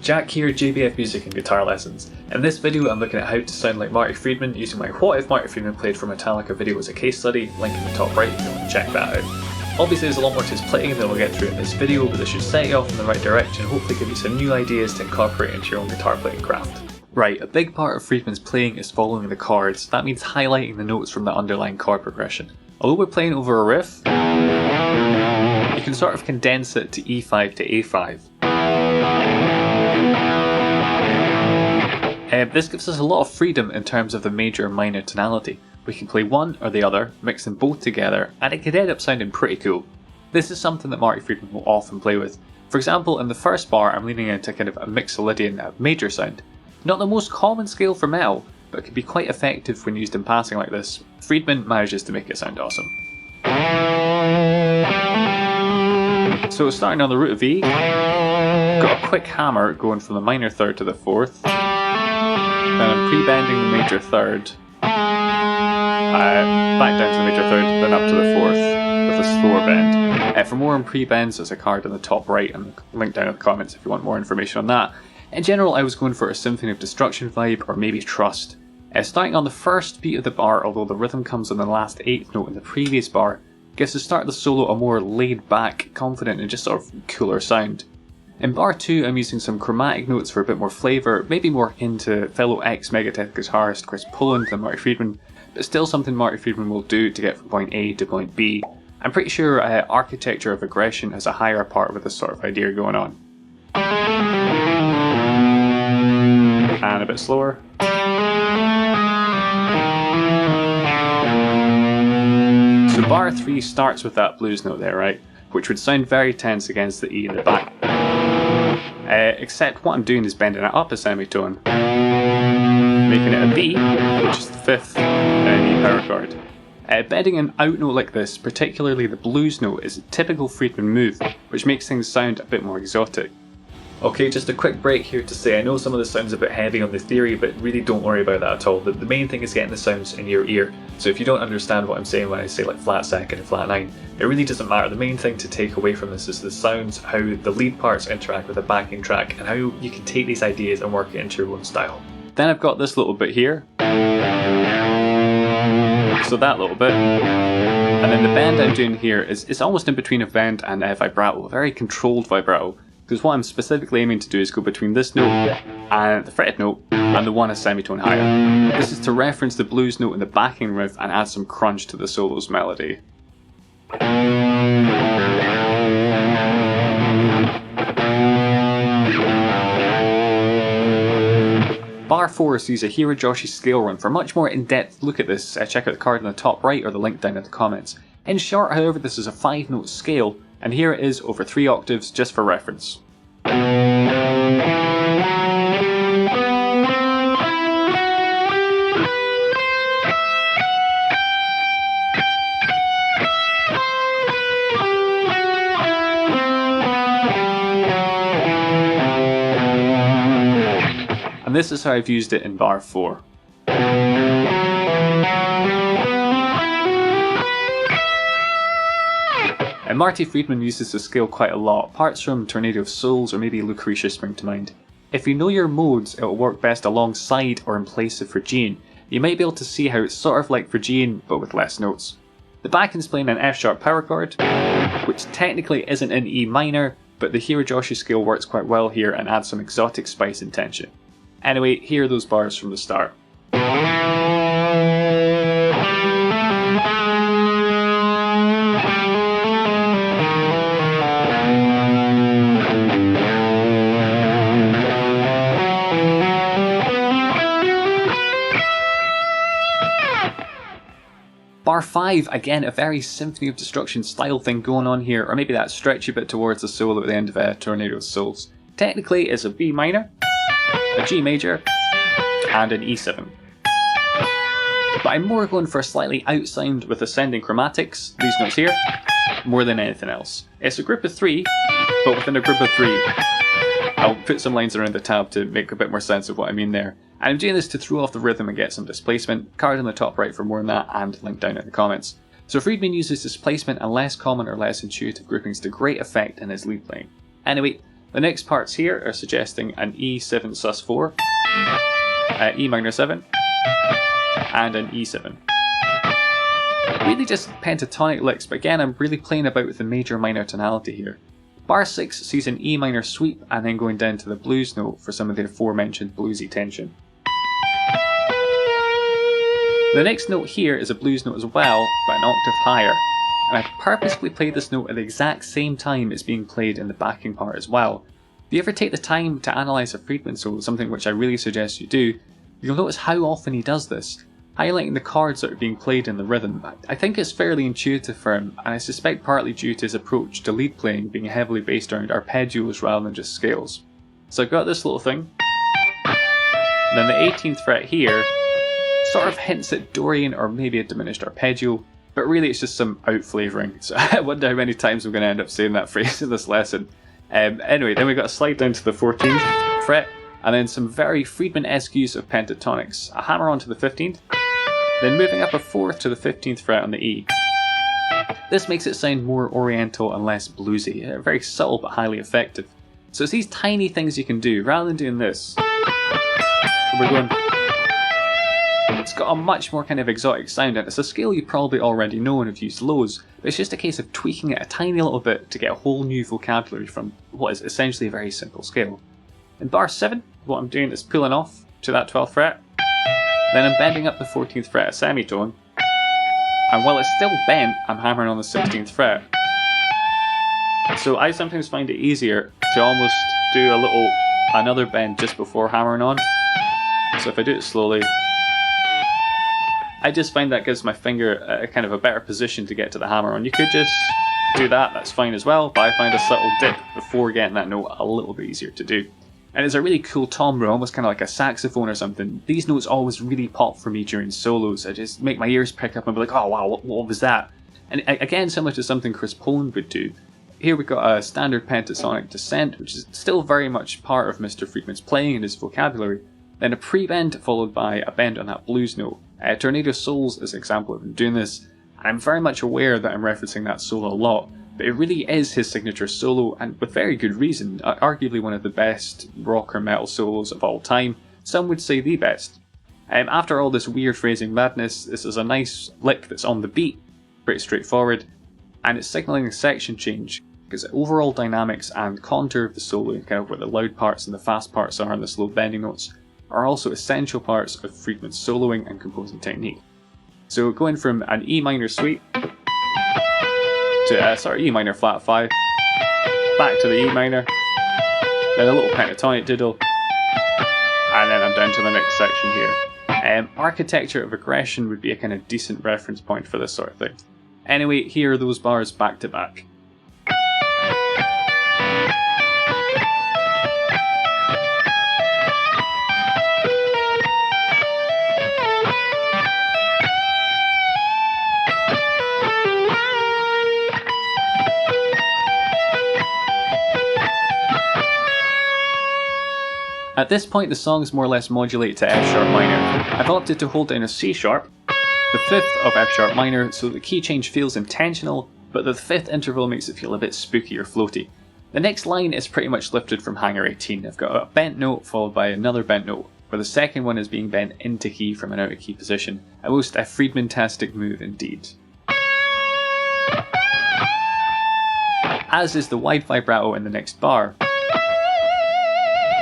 Jack here, JBF Music and Guitar Lessons. In this video I'm looking at how to sound like Marty Friedman using my What If Marty Friedman Played for Metallica video as a case study, link in the top right if you want to check that out. Obviously there's a lot more to his playing than we'll get through in this video, but this should set you off in the right direction and hopefully give you some new ideas to incorporate into your own guitar playing craft. Right, a big part of Friedman's playing is following the chords. That means highlighting the notes from the underlying chord progression. Although we're playing over a riff, you can sort of condense it to E5 to A5. This gives us a lot of freedom in terms of the major and minor tonality. We can play one or the other, mix them both together, and it could end up sounding pretty cool. This is something that Marty Friedman will often play with. For example, in the first bar I'm leaning into kind of a Mixolydian major sound. Not the most common scale for metal, but it can be quite effective when used in passing like this. Friedman manages to make it sound awesome. So starting on the root of E, got a quick hammer going from the minor third to the fourth, then I'm pre-bending the major third, back down to the major third, then up to the fourth with a slower bend. For more on pre-bends, there's a card in the top right and link down in the comments if you want more information on that. In general, I was going for a Symphony of Destruction vibe, or maybe Trust. Starting on the first beat of the bar, although the rhythm comes on the last 8th note in the previous bar, gives the start of the solo a more laid back, confident and just sort of cooler sound. In bar 2 I'm using some chromatic notes for a bit more flavour, maybe more akin to fellow ex-Megadeth guitarist Chris Poland than Marty Friedman, but still something Marty Friedman will do to get from point A to point B. I'm pretty sure Architecture of Aggression has a higher part with this sort of idea going on. And a bit slower. So bar 3 starts with that blues note there, right? Which would sound very tense against the E in the back. Except what I'm doing is bending it up a semitone, making it a B, which is the 5th E power chord. Bending an out note like this, particularly the blues note, is a typical Friedman move, which makes things sound a bit more exotic. Okay, just a quick break here to say I know some of this sounds a bit heavy on the theory, but really don't worry about that at all. The main thing is getting the sounds in your ear, so if you don't understand what I'm saying when I say like flat second and flat 9, it really doesn't matter. The main thing to take away from this is the sounds, how the lead parts interact with the backing track, and how you can take these ideas and work it into your own style. Then I've got this little bit here, so that little bit, and then the bend I'm doing here is almost in between a bend and a vibrato, a very controlled vibrato. Because what I'm specifically aiming to do is go between this note and the fretted note and the one a semitone higher. This is to reference the blues note in the backing riff and add some crunch to the solo's melody. Bar 4 sees a Hirajoshi scale run. For a much more in-depth look at this, check out the card in the top right or the link down in the comments. In short, however, this is a 5-note scale, and here it is over 3 octaves just for reference. And this is how I've used it in bar 4. And Marty Friedman uses the scale quite a lot. Parts from Tornado of Souls or maybe Lucretia spring to mind. If you know your modes, it will work best alongside or in place of Phrygian. You might be able to see how it's sort of like Phrygian but with less notes. The backend's playing an F sharp power chord, which technically isn't in E minor, but the Hirajoshi scale works quite well here and adds some exotic spice and tension. Anyway, here are those bars from the start. Bar 5, again a very Symphony of Destruction style thing going on here, or maybe that stretchy bit towards the solo at the end of Tornado of Souls. Technically it's a B minor, a G major, and an E7. But I'm more going for a slightly out sound with ascending chromatics, these notes here, more than anything else. It's a group of 3, but within a group of 3. I'll put some lines around the tab to make a bit more sense of what I mean there. And I'm doing this to throw off the rhythm and get some displacement. Card on the top right for more on that and link down in the comments. So Friedman uses displacement and less common or less intuitive groupings to great effect in his lead playing. Anyway, The next parts here are suggesting an E7 sus4, E minor 7, and an E7. Really just pentatonic licks, but again I'm really playing about with the major minor tonality here. Bar 6 sees an E minor sweep and then going down to the blues note for some of the aforementioned bluesy tension. The next note here is a blues note as well, but an octave higher, and I purposely played this note at the exact same time it's being played in the backing part as well. If you ever take the time to analyse a Friedman solo, something which I really suggest you do, you'll notice how often he does this, highlighting the chords that are being played in the rhythm. I think it's fairly intuitive for him, and I suspect partly due to his approach to lead playing being heavily based around arpeggios rather than just scales. So I've got this little thing, and then the 18th fret here sort of hints at Dorian or maybe a diminished arpeggio, but really it's just some out-flavouring, so I wonder how many times I'm going to end up saying that phrase in this lesson. Anyway, then we've got a slide down to the 14th fret, and then some very Friedman-esque use of pentatonics, a hammer onto the 15th, then moving up a 4th to the 15th fret on the E. This makes it sound more Oriental and less bluesy, very subtle but highly effective. So it's these tiny things you can do, rather than doing this. We're going... It's got a much more kind of exotic sound, and it's a scale you probably already know and have used loads, but it's just a case of tweaking it a tiny little bit to get a whole new vocabulary from what is essentially a very simple scale. In bar 7, what I'm doing is pulling off to that 12th fret, then I'm bending up the 14th fret a semitone, and while it's still bent, I'm hammering on the 16th fret. So I sometimes find it easier to almost do another bend just before hammering on. So if I do it slowly, I just find that gives my finger a kind of a better position to get to the hammer on. You could just do that, that's fine as well, but I find a subtle dip before getting that note a little bit easier to do. And it's a really cool timbre, almost kind of like a saxophone or something. These notes always really pop for me during solos. I just make my ears pick up and be like, oh wow, what was that? And again, similar to something Chris Poland would do. Here we've got a standard pentatonic descent, which is still very much part of Mr. Friedman's playing and his vocabulary. Then a pre-bend followed by a bend on that blues note. Tornado Souls is an example of him doing this, and I'm very much aware that I'm referencing that solo a lot, but it really is his signature solo, and with very good reason, arguably one of the best rock or metal solos of all time, some would say the best. After all this weird phrasing madness, this is a nice lick that's on the beat, pretty straightforward, and it's signalling a section change, because the overall dynamics and contour of the solo, kind of where the loud parts and the fast parts are and the slow bending notes, are also essential parts of Friedman's soloing and composing technique. So going from an E minor suite to E minor flat 5, back to the E minor, then a little pentatonic diddle, and then I'm down to the next section here. Architecture of Aggression would be a kind of decent reference point for this sort of thing. Anyway, here are those bars back to back. At this point the songs more or less modulate to F sharp minor. I've opted to hold down a C sharp, the 5th of F sharp minor, so the key change feels intentional, but the 5th interval makes it feel a bit spooky or floaty. The next line is pretty much lifted from Hanger 18. I've got a bent note followed by another bent note, where the second one is being bent into key from an out of key position. A most Friedman-tastic move indeed. As is the wide vibrato in the next bar.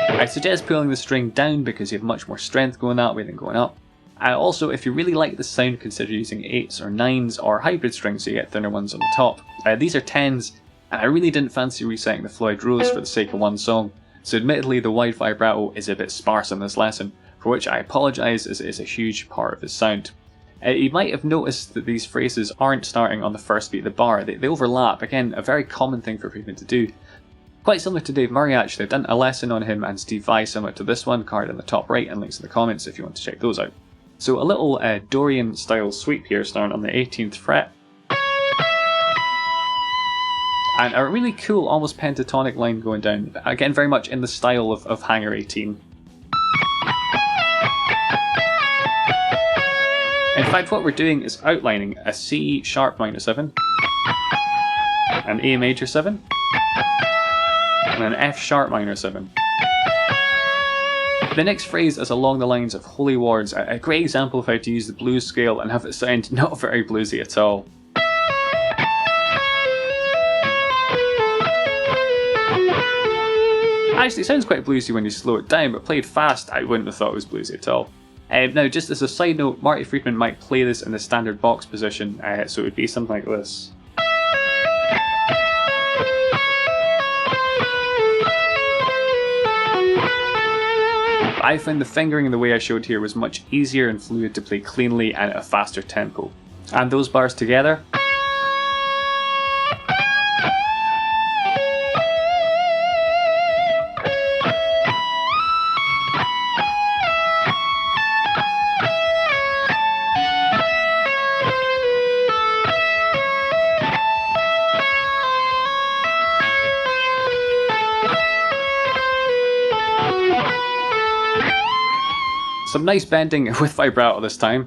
I suggest pulling the string down because you have much more strength going that way than going up. Also, if you really like the sound, consider using 8s or 9s or hybrid strings so you get thinner ones on the top. These are 10s, and I really didn't fancy resetting the Floyd Rose for the sake of one song, so admittedly the wide vibrato is a bit sparse in this lesson, for which I apologise as it is a huge part of his sound. You might have noticed that these phrases aren't starting on the first beat of the bar, they overlap, again a very common thing for Friedman to do. Quite similar to Dave Murray actually. I've done a lesson on him and Steve Vai similar to this one, card in the top right and links in the comments if you want to check those out. So a little Dorian style sweep here starting on the 18th fret. And a really cool almost pentatonic line going down, again very much in the style of Hanger 18. In fact what we're doing is outlining a C sharp minor 7, an A major 7, and and an F sharp minor 7. The next phrase is along the lines of Holy Wars, a great example of how to use the blues scale and have it sound not very bluesy at all. Actually, it sounds quite bluesy when you slow it down, but played fast, I wouldn't have thought it was bluesy at all. Now, just as a side note, Marty Friedman might play this in the standard box position, so it would be something like this. I found the fingering the way I showed here was much easier and fluid to play cleanly and at a faster tempo. And those bars together. Some nice bending with vibrato this time.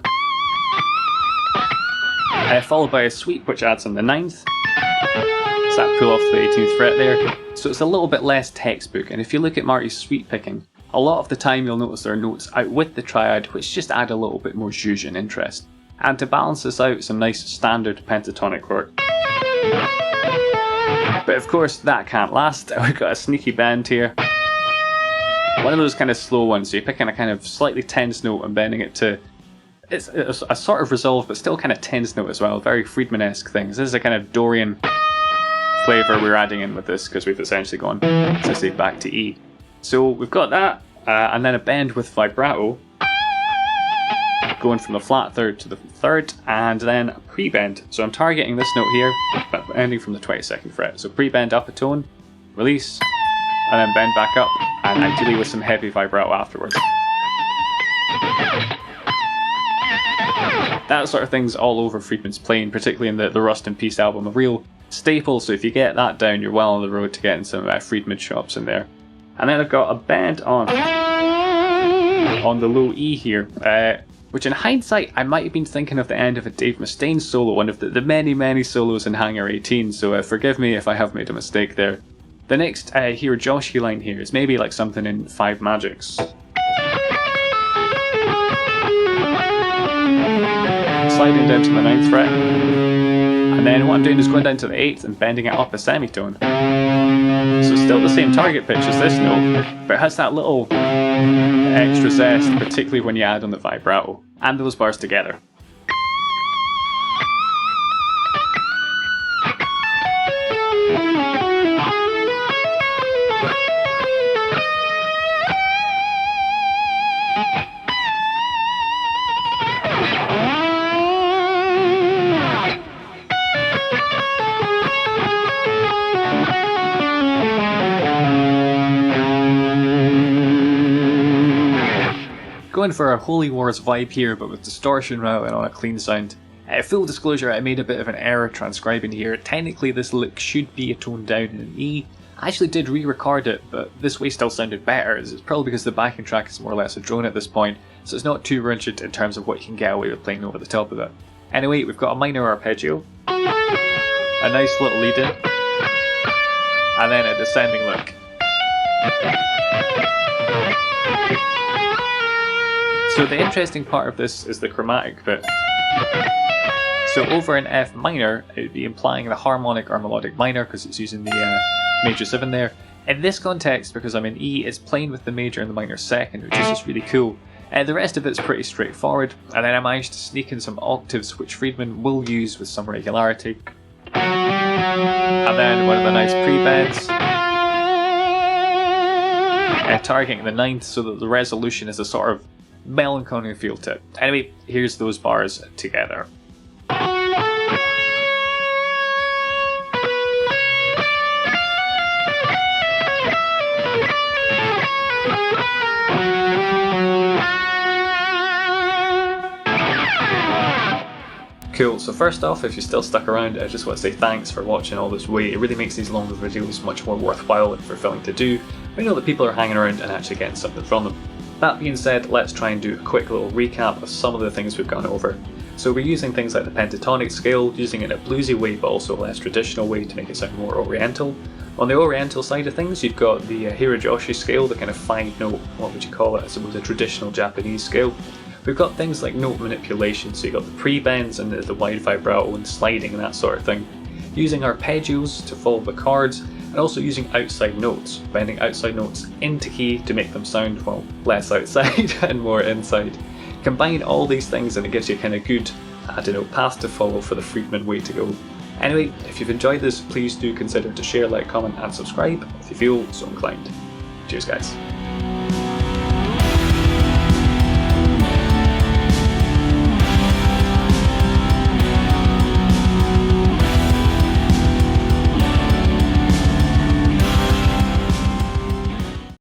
Followed by a sweep which adds on the 9th. So that pull off the 18th fret there. So it's a little bit less textbook, and if you look at Marty's sweep picking, a lot of the time you'll notice there are notes out with the triad which just add a little bit more zhuzh and interest. And to balance this out, some nice standard pentatonic work. But of course that can't last. We've got a sneaky bend here. One of those kind of slow ones, so you're picking a kind of slightly tense note and bending it to... It's a sort of resolved but still kind of tense note as well, very Friedman-esque thing. This is a kind of Dorian flavour we're adding in with this because we've essentially gone, as I say, back to E. So we've got that, and then a bend with vibrato, going from the flat third to the third, and then a pre-bend. So I'm targeting this note here, but ending from the 22nd fret. So pre-bend up a tone, release, and then bend back up, and ideally with some heavy vibrato afterwards. That sort of thing's all over Friedman's playing, particularly in the Rust in Peace album, a real staple, so if you get that down, you're well on the road to getting some Friedman chops in there. And then I've got a bend on the low E here, which in hindsight I might have been thinking of the end of a Dave Mustaine solo, one of the many solos in Hangar 18, so forgive me if I have made a mistake there. The next Hirajoshi line here is maybe like something in 5 Magics. Sliding down to the 9th fret, and then what I'm doing is going down to the 8th and bending it up a semitone. So still the same target pitch as this note, but it has that little extra zest, particularly when you add on the vibrato, and those bars together. Going for a Holy Wars vibe here, but with distortion rather than on a clean sound. Full disclosure, I made a bit of an error transcribing here. Technically this lick should be a tone down in an E. I actually did re-record it, but this way still sounded better. It's probably because the backing track is more or less a drone at this point, so it's not too rigid in terms of what you can get away with playing over the top of it. Anyway, we've got a minor arpeggio, a nice little lead in, and then a descending lick. So the interesting part of this is the chromatic bit. So over in F minor, it would be implying the harmonic or melodic minor because it's using the major 7 there. In this context, because I'm in E, it's playing with the major and the minor second, which is just really cool. The rest of it's pretty straightforward, and then I managed to sneak in some octaves which Friedman will use with some regularity. And then one of the nice pre-bends, targeting the 9th so that the resolution is a sort of melancholy feel to it. Anyway, here's those bars together. Cool, so first off, if you're still stuck around, I just want to say thanks for watching all this way. It really makes these longer videos much more worthwhile and fulfilling to do. We know that people are hanging around and actually getting something from them. That being said, let's try and do a quick little recap of some of the things we've gone over. So we're using things like the pentatonic scale, using it in a bluesy way but also a less traditional way to make it sound more Oriental. On the Oriental side of things, you've got the Hirajoshi scale, the kind of 5-note, what would you call it, I suppose a traditional Japanese scale. We've got things like note manipulation, so you've got the pre-bends and the wide vibrato and sliding and that sort of thing. Using arpeggios to follow the chords, and also using outside notes, bending outside notes into key to make them sound, well, less outside and more inside. Combine all these things and it gives you a kind of good, I don't know, path to follow for the Friedman way to go. Anyway, if you've enjoyed this, please do consider to share, like, comment and subscribe if you feel so inclined. Cheers guys.